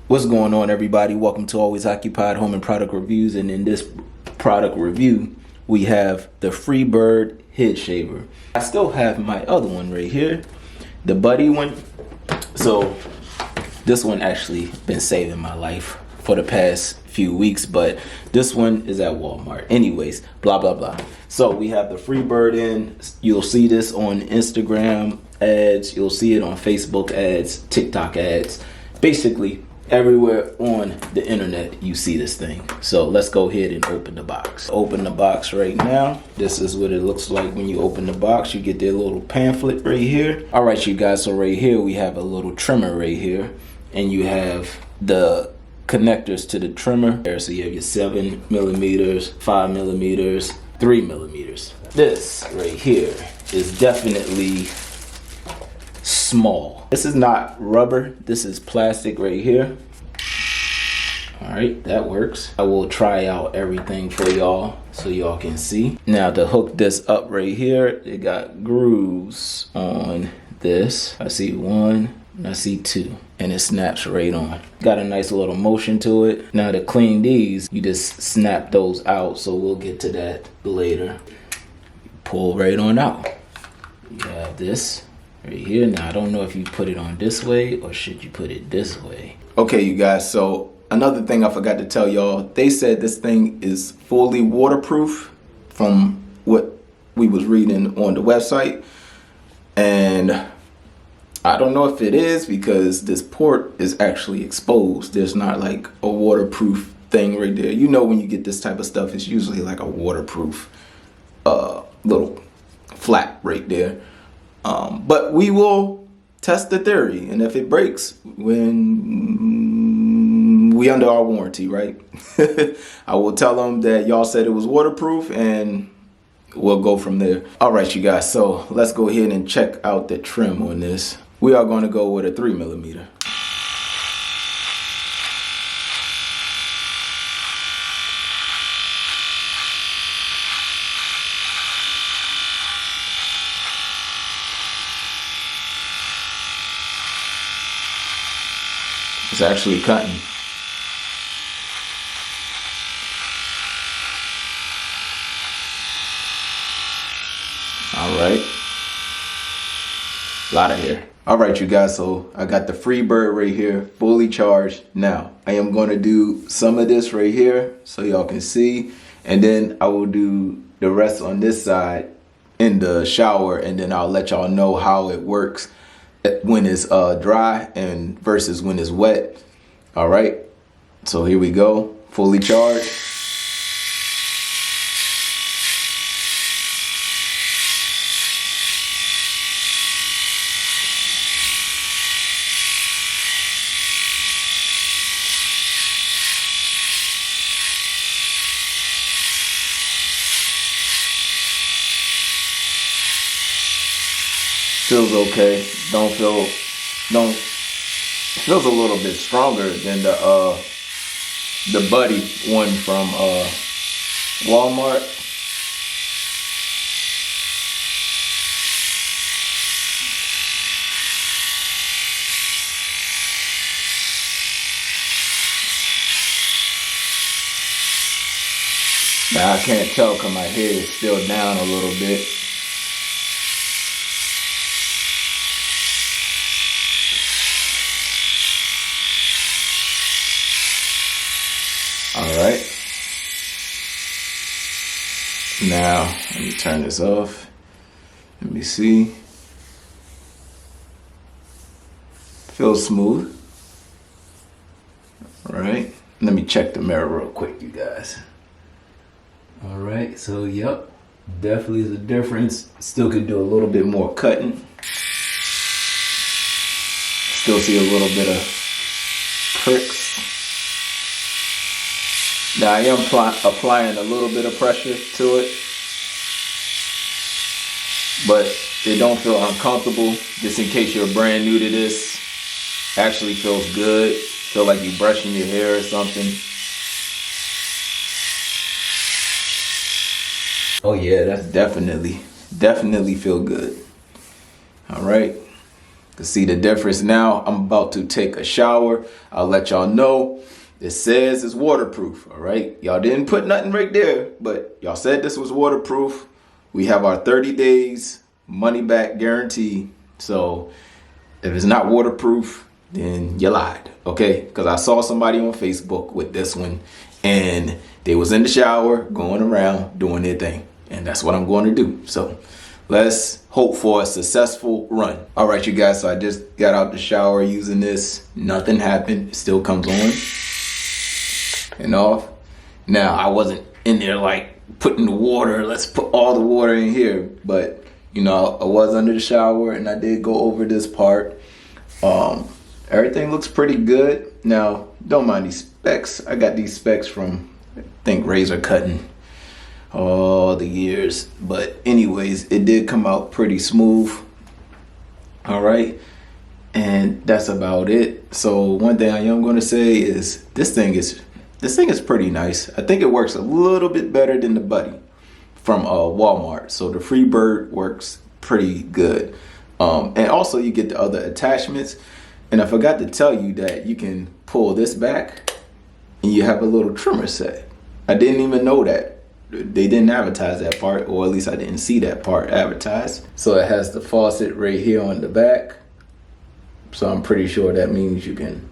What's going on, everybody? Welcome to Always Occupied Home and Product Reviews. And in this product review, we have the Freebird head shaver. I still have my other one right here, the Buddy one. So this one actually been saving my life for the past few weeks, but this one is at Walmart. Anyways, blah, blah, blah. So we have the Freebird in. You'll see this on Instagram ads. You'll see it on Facebook ads, TikTok ads. Basically, everywhere on the internet you see this thing. So let's go ahead and open the box. Open the box right now. This is what it looks like when you open the box. You get their little pamphlet right here. All right, you guys, so right here we have a little trimmer right here, and you have the connectors to the trimmer there. So you have your 7 millimeters, 5 millimeters, 3 millimeters. This right here is definitely small. This is not rubber, this is plastic right here. All right, that works. I will try out everything for y'all so y'all can see. Now to hook this up right here, it got grooves on this. I see 1, and I see 2, and it snaps right on. Got a nice little motion to it. Now to clean these, you just snap those out, so we'll get to that later. Pull right on out. You have this right here. Now I don't know if you put it on this way or should you put it this way. Okay, you guys, so another thing I forgot to tell y'all, they said this thing is fully waterproof from what we was reading on the website, and I don't know if it is because this port is actually exposed. There's not like a waterproof thing right there. You know, when you get this type of stuff, it's usually like a waterproof little flap right there. But we will test the theory, and if it breaks, when we under our warranty, right? I will tell them that y'all said it was waterproof, and we'll go from there. All right, you guys, so let's go ahead and check out the trim on this. We are going to go with a 3 millimeter. It's actually cutting. All right. A lot of hair. All right, you guys, so I got the Freebird right here, fully charged. Now, I am going to do some of this right here so y'all can see, and then I will do the rest on this side in the shower, and then I'll let y'all know how it works when it's dry and versus when it's wet. All right, so here we go, fully charged. Feels okay. Feels a little bit stronger than the Buddy one from Walmart. Now I can't tell because my hair is still down a little bit. All right. Now, let me turn this off. Let me see. Feels smooth. All right. Let me check the mirror real quick, you guys. All right, so yep, definitely is a difference. Still could do a little bit more cutting. Still see a little bit of pricks. Now I am applying a little bit of pressure to it, but it don't feel uncomfortable. Just in case you're brand new to this, actually feels good. Feel like you're brushing your hair or something. Oh yeah, that's definitely feel good. All right. can see the difference now. I'm about to take a shower. I'll let y'all know. It says it's waterproof, all right? Y'all didn't put nothing right there, but y'all said this was waterproof. We have our 30 days money back guarantee. So if it's not waterproof, then you lied, okay? Because I saw somebody on Facebook with this one, and they was in the shower going around doing their thing. And that's what I'm going to do. So let's hope for a successful run. All right, you guys, so I just got out the shower using this. Nothing happened. It still comes on and off. Now, I wasn't in there like putting the water, let's put all the water in here. But, you know, I was under the shower and I did go over this part. Everything looks pretty good. Now, don't mind these specs. I got these specs from, I think, razor cutting all the years. But anyways, it did come out pretty smooth. All right. And that's about it. So one thing I am going to say is this thing is pretty nice. I think it works a little bit better than the Buddy from Walmart. So the Freebird works pretty good. And also you get the other attachments. And I forgot to tell you that you can pull this back and you have a little trimmer set. I didn't even know that. They didn't advertise that part, or at least I didn't see that part advertised. So it has the faucet right here on the back. So I'm pretty sure that means you can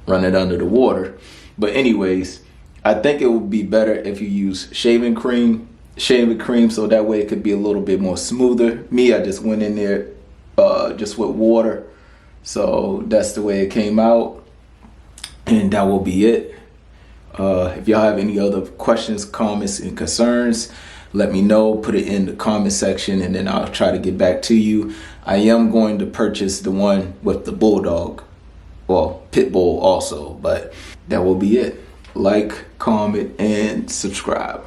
run it under the water. But anyways, I think it would be better if you use shaving cream, so that way it could be a little bit more smoother. Me, I just went in there just with water. So that's the way it came out. And that will be it. If y'all have any other questions, comments, and concerns, let me know. Put it in the comment section and then I'll try to get back to you. I am going to purchase the one with the bulldog. Well, pit bull also, but that will be it. Like, comment, and subscribe.